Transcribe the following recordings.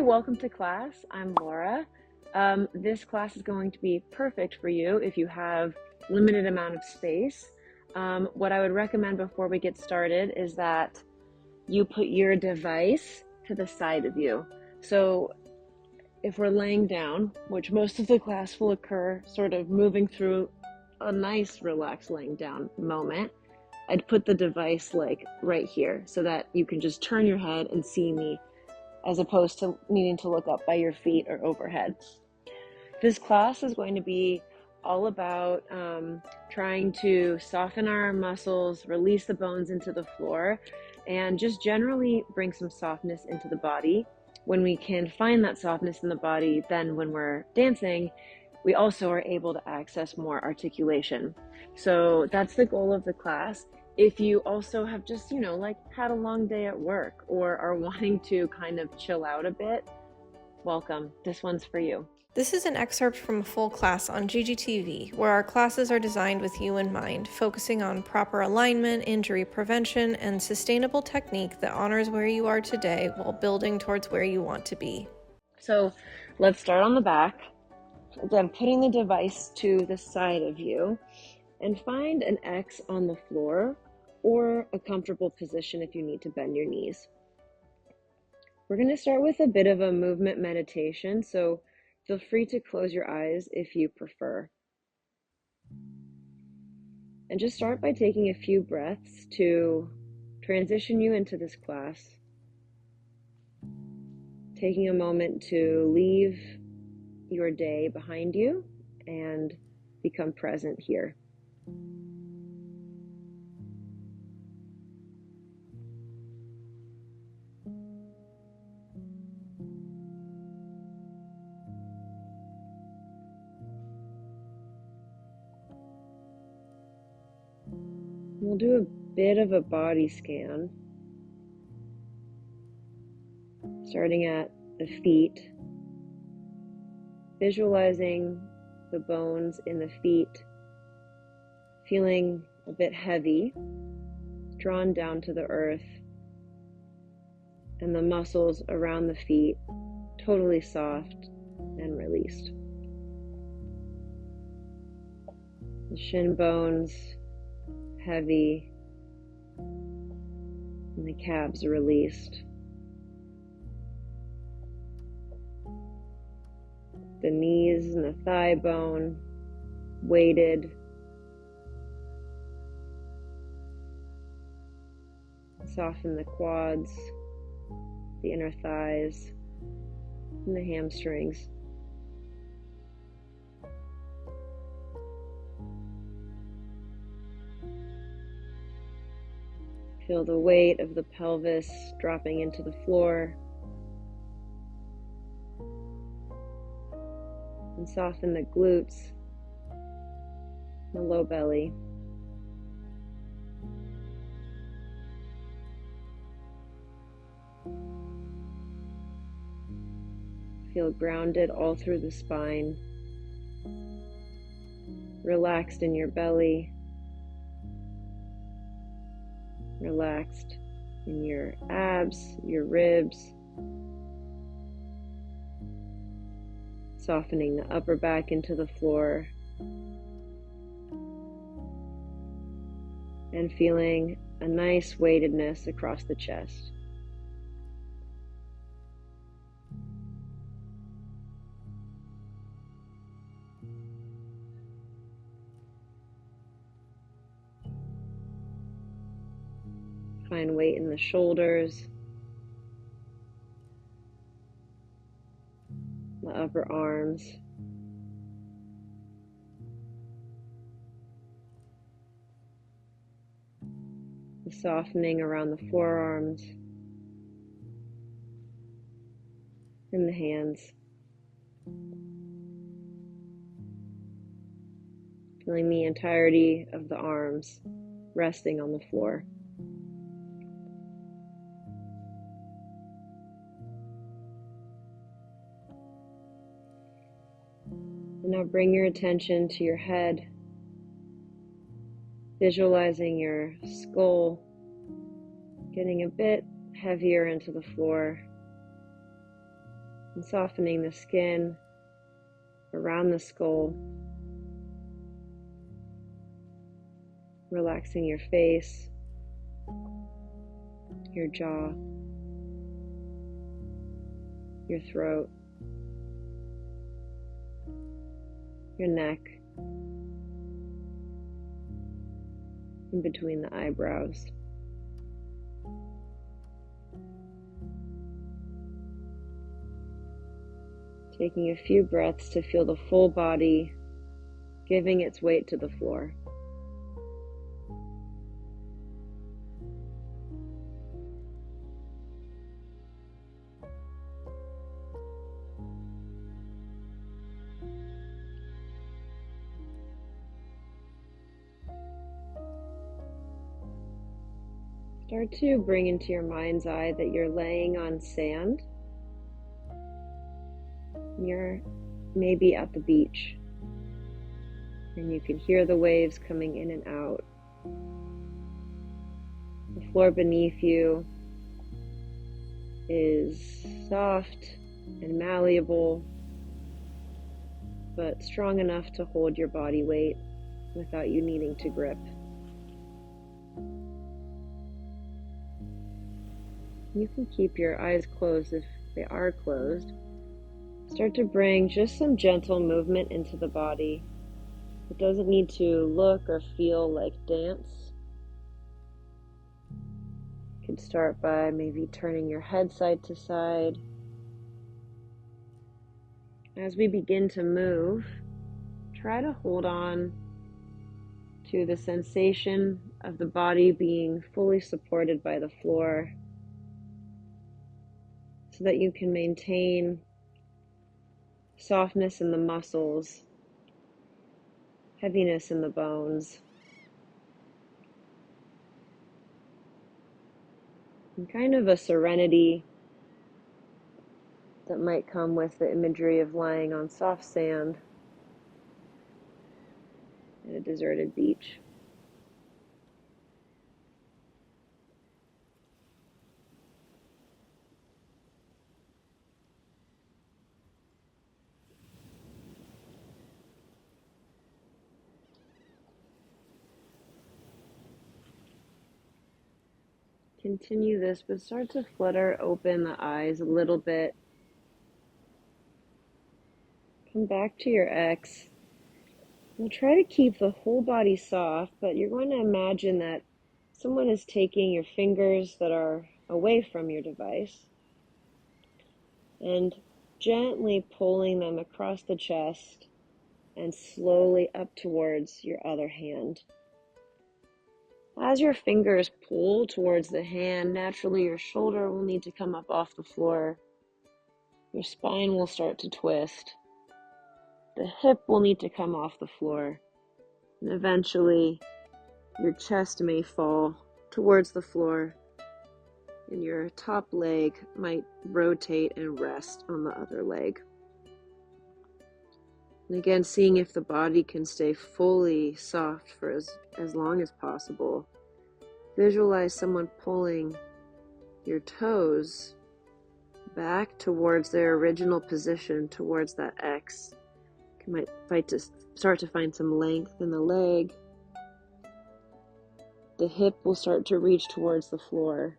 welcome to class. I'm Laura. This class is going to be perfect for you if you have limited amount of space. What I would recommend before we get started is that you put your device to the side of you. So if we're laying down, which most of the class will occur sort of moving through a nice relaxed laying down moment, I'd put the device like right here so that you can just turn your head and see me, as opposed to needing to look up by your feet or overhead. This class is going to be all about trying to soften our muscles, release the bones into the floor, and just generally bring some softness into the body. When we can find that softness in the body, then when we're dancing, we also are able to access more articulation. So that's the goal of the class. If you also have just, like had a long day at work or are wanting to kind of chill out a bit, welcome. This one's for you. This is an excerpt from a full class on GGTV, where our classes are designed with you in mind, focusing on proper alignment, injury prevention, and sustainable technique that honors where you are today while building towards where you want to be. So let's start on the back. Again, putting the device to the side of you, and find an X on the floor or a comfortable position if you need to bend your knees. We're going to start with a bit of a movement meditation, so feel free to close your eyes if you prefer. And just start by taking a few breaths to transition you into this class. Taking a moment to leave your day behind you and become present here. We'll do a bit of a body scan, starting at the feet, visualizing the bones in the feet, feeling a bit heavy, drawn down to the earth, and the muscles around the feet totally soft and released. The shin bones heavy, and the calves are released. The knees and the thigh bone weighted. Soften the quads, the inner thighs, and the hamstrings. Feel the weight of the pelvis dropping into the floor. And soften the glutes, the low belly. Feel grounded all through the spine. Relaxed in your belly. Relaxed in your abs, your ribs. Softening the upper back into the floor. And feeling a nice weightedness across the chest. Find weight in the shoulders, the upper arms, the softening around the forearms, and the hands. Feeling the entirety of the arms resting on the floor. And now bring your attention to your head, visualizing your skull getting a bit heavier into the floor, and softening the skin around the skull, relaxing your face, your jaw, your throat, your neck, in between the eyebrows. Taking a few breaths to feel the full body giving its weight to the floor. Start to bring into your mind's eye that you're laying on sand. You're maybe at the beach, and you can hear the waves coming in and out. The floor beneath you is soft and malleable, but strong enough to hold your body weight without you needing to grip. You can keep your eyes closed if they are closed. Start to bring just some gentle movement into the body. It doesn't need to look or feel like dance. You can start by maybe turning your head side to side. As we begin to move, try to hold on to the sensation of the body being fully supported by the floor so that you can maintain softness in the muscles, heaviness in the bones, and kind of a serenity that might come with the imagery of lying on soft sand at a deserted beach. Continue this, but start to flutter open the eyes a little bit. Come back to your X. We'll try to keep the whole body soft, but you're going to imagine that someone is taking your fingers that are away from your device and gently pulling them across the chest and slowly up towards your other hand. As your fingers pull towards the hand, naturally your shoulder will need to come up off the floor. Your spine will start to twist. The hip will need to come off the floor. And eventually, your chest may fall towards the floor, and your top leg might rotate and rest on the other leg. And again, seeing if the body can stay fully soft for as long as possible. Visualize someone pulling your toes back towards their original position, towards that X. You might start to find some length in the leg. The hip will start to reach towards the floor.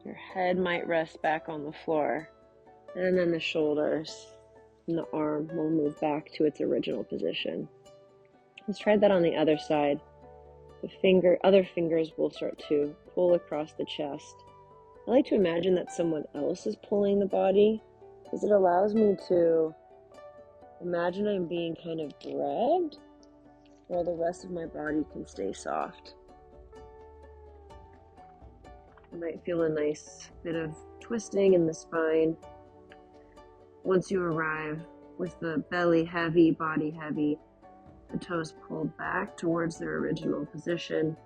Your head might rest back on the floor. And then the shoulders and the arm will move back to its original position. Let's try that on the other side. Other fingers will start to pull across the chest. I like to imagine that someone else is pulling the body, because it allows me to imagine I'm being kind of dragged while the rest of my body can stay soft. You might feel a nice bit of twisting in the spine once you arrive with the belly heavy, body heavy, the toes pulled back towards their original position.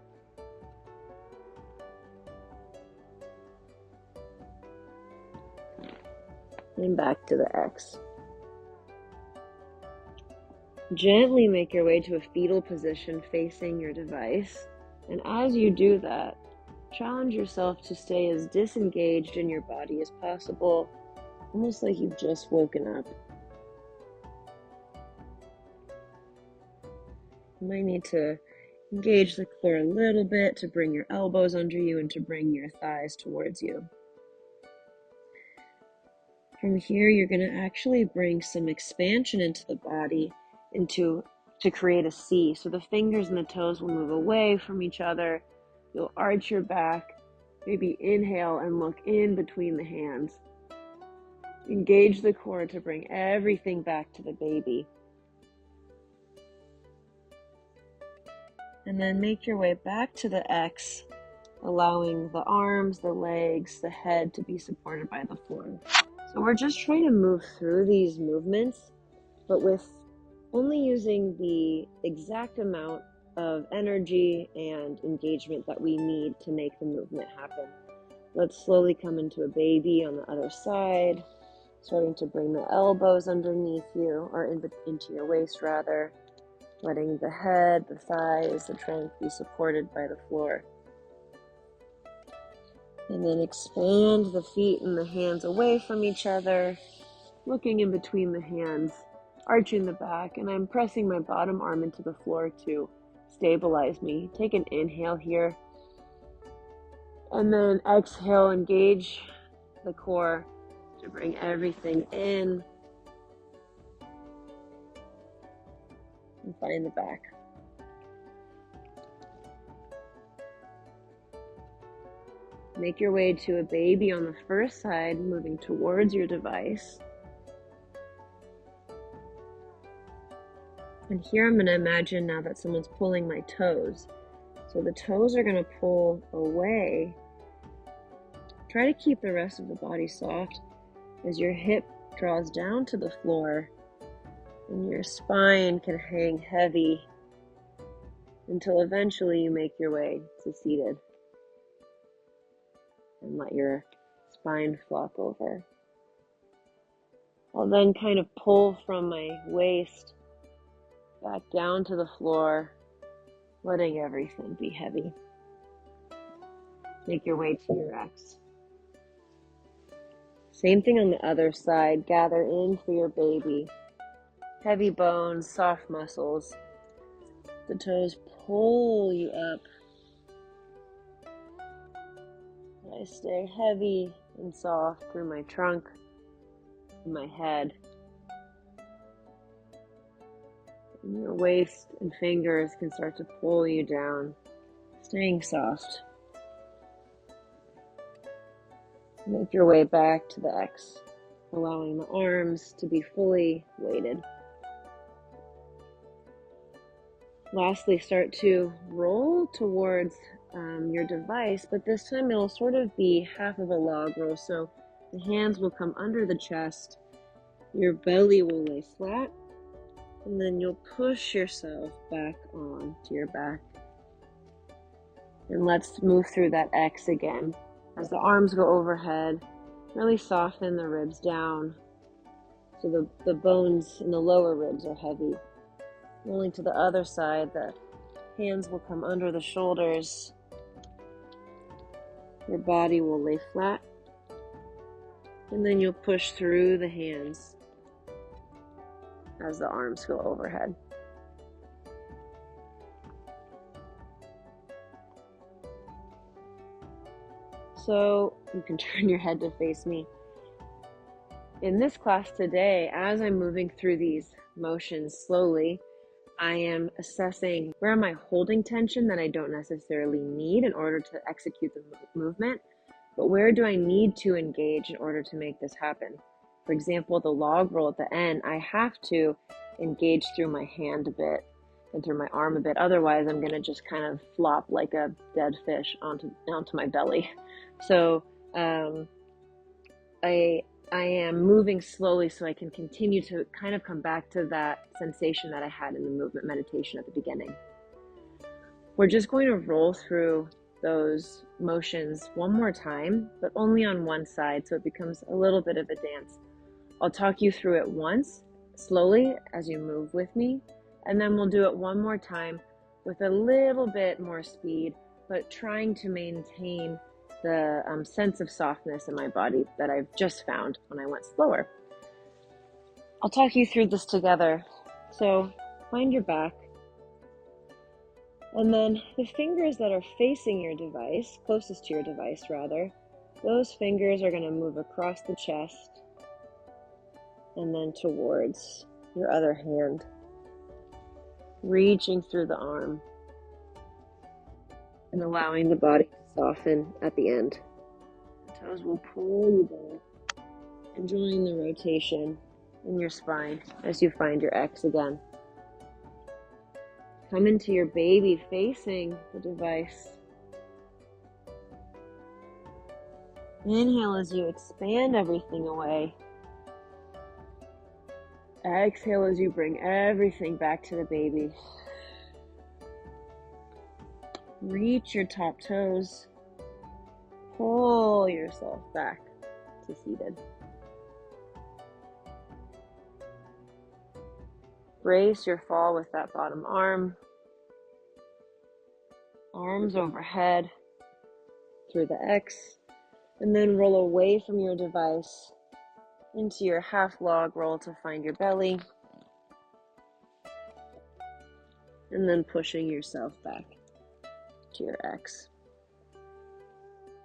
And back to the X. Gently make your way to a fetal position facing your device. And as you do that, challenge yourself to stay as disengaged in your body as possible, almost like you've just woken up. You might need to engage the core a little bit to bring your elbows under you and to bring your thighs towards you. From here, you're going to actually bring some expansion into the body to create a C. So the fingers and the toes will move away from each other. You'll arch your back, maybe inhale and look in between the hands. Engage the core to bring everything back to the baby. And then make your way back to the X, allowing the arms, the legs, the head to be supported by the floor. So we're just trying to move through these movements, but with only using the exact amount of energy and engagement that we need to make the movement happen. Let's slowly come into a baby on the other side, starting to bring the elbows underneath you, or into your waist rather, letting the head, the thighs, the trunk be supported by the floor. And then expand the feet and the hands away from each other, looking in between the hands, arching the back, and I'm pressing my bottom arm into the floor to stabilize me. Take an inhale here, and then exhale, engage the core to bring everything in, and find the back. Make your way to a baby on the first side, moving towards your device. And here I'm going to imagine now that someone's pulling my toes. So the toes are going to pull away. Try to keep the rest of the body soft as your hip draws down to the floor and your spine can hang heavy until eventually you make your way to seated. And let your spine flop over. I'll then kind of pull from my waist back down to the floor, letting everything be heavy. Make your way to your X. Same thing on the other side. Gather in for your baby. Heavy bones, soft muscles. The toes pull you up. I stay heavy and soft through my trunk and my head. And your waist and fingers can start to pull you down, staying soft. Make your way back to the X, allowing the arms to be fully weighted. Lastly, start to roll towards your device, but this time it'll sort of be half of a log roll. So the hands will come under the chest, your belly will lay flat, and then you'll push yourself back on to your back. And let's move through that X again. As the arms go overhead, really soften the ribs down so the bones in the lower ribs are heavy. Rolling to the other side, the hands will come under the shoulders. Your body will lay flat. And then you'll push through the hands as the arms go overhead. So you can turn your head to face me. In this class today, as I'm moving through these motions slowly, I am assessing where am I holding tension that I don't necessarily need in order to execute the movement, but where do I need to engage in order to make this happen? For example, the log roll at the end, I have to engage through my hand a bit and through my arm a bit. Otherwise, I'm going to just kind of flop like a dead fish onto my belly. So I am moving slowly so I can continue to kind of come back to that sensation that I had in the movement meditation at the beginning. We're just going to roll through those motions one more time, but only on one side, so it becomes a little bit of a dance. I'll talk you through it once, slowly, as you move with me, and then we'll do it one more time with a little bit more speed, but trying to maintain the sense of softness in my body that I've just found when I went slower. I'll talk you through this together. So find your back, and then the fingers that are facing your device, closest to your device rather, those fingers are going to move across the chest and then towards your other hand, reaching through the arm and allowing the body to soften at the end. The toes will pull you back, enjoying the rotation in your spine as you find your X again. Come into your baby facing the device. Inhale as you expand everything away. Exhale as you bring everything back to the baby. Reach your top toes. Pull yourself back to seated. Brace your fall with that bottom arm. Arms overhead through the X. And then roll away from your device into your half log roll to find your belly. And then pushing yourself back to your X.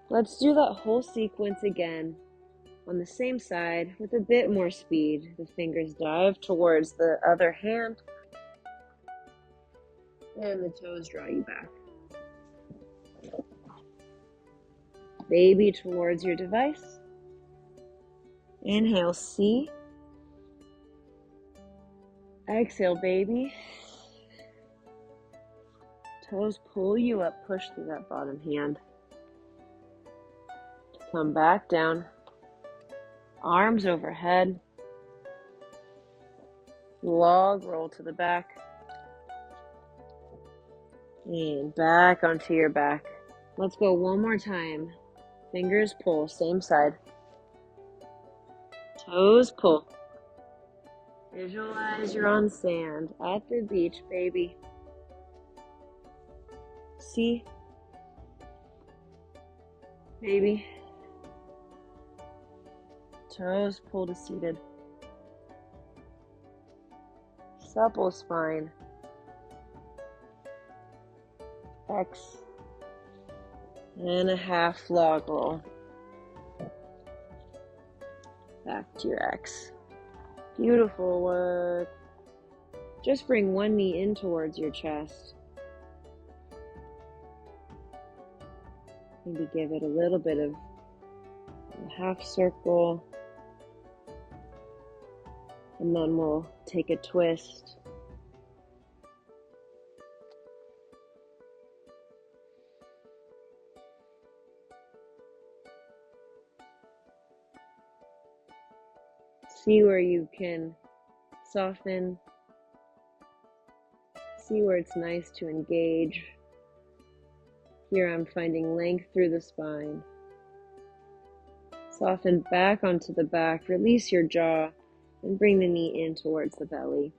Let's do that whole sequence again on the same side with a bit more speed. The fingers dive towards the other hand and the toes draw you back. Baby towards your device. Inhale, C. Exhale, baby. Toes pull you up, push through that bottom hand. Come back down. Arms overhead. Log roll to the back. And back onto your back. Let's go one more time. Fingers pull, same side. Toes pull. Visualize you're on sand at the beach, baby. See? Baby. Toes pull to seated. Supple spine. X. And a half log roll. Back to your X. Beautiful work. Just bring one knee in towards your chest. Maybe give it a little bit of a half circle. And then we'll take a twist. See where you can soften. See where it's nice to engage. Here I'm finding length through the spine. Soften back onto the back. Release your jaw and bring the knee in towards the belly.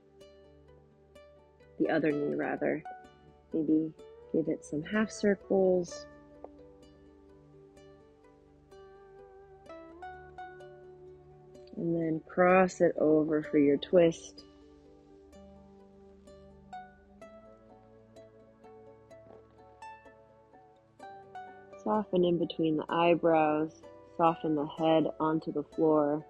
The other knee, rather. Maybe give it some half circles. And then cross it over for your twist. Soften in between the eyebrows. Soften the head onto the floor.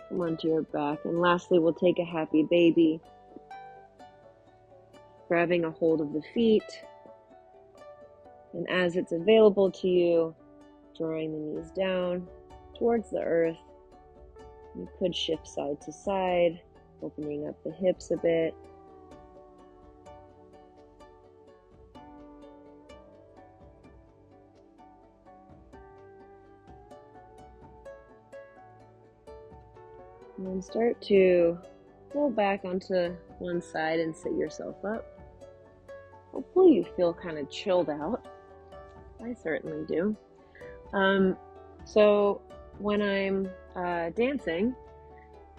Come onto your back. And lastly, we'll take a happy baby. Grabbing a hold of the feet, and as it's available to you, drawing the knees down towards the earth. You could shift side to side, opening up the hips a bit. And then start to roll back onto one side and sit yourself up. Hopefully you feel kind of chilled out. I certainly do. So when I'm dancing,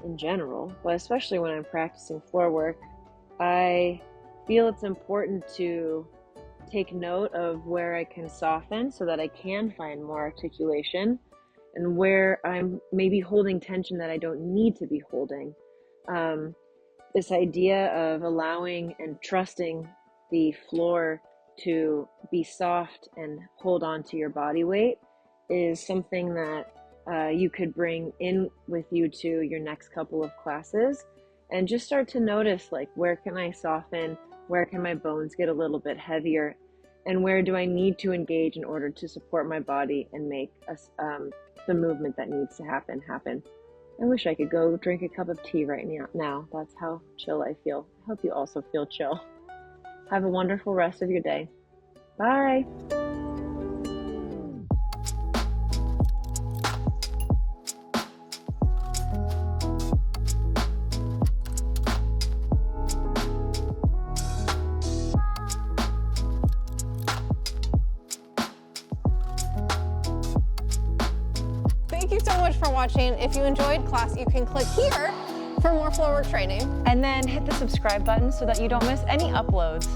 in general, but especially when I'm practicing floor work, I feel it's important to take note of where I can soften so that I can find more articulation, and where I'm maybe holding tension that I don't need to be holding. This idea of allowing and trusting the floor to be soft and hold on to your body weight is something that you could bring in with you to your next couple of classes, and just start to notice, like, where can I soften, where can my bones get a little bit heavier, and where do I need to engage in order to support my body and make the movement that needs to happen. I wish I could go drink a cup of tea right now. That's how chill I feel. I hope you also feel chill. Have a wonderful rest of your day. Bye. Thank you so much for watching. If you enjoyed class, you can click here for more floor work training. And then hit the subscribe button so that you don't miss any uploads.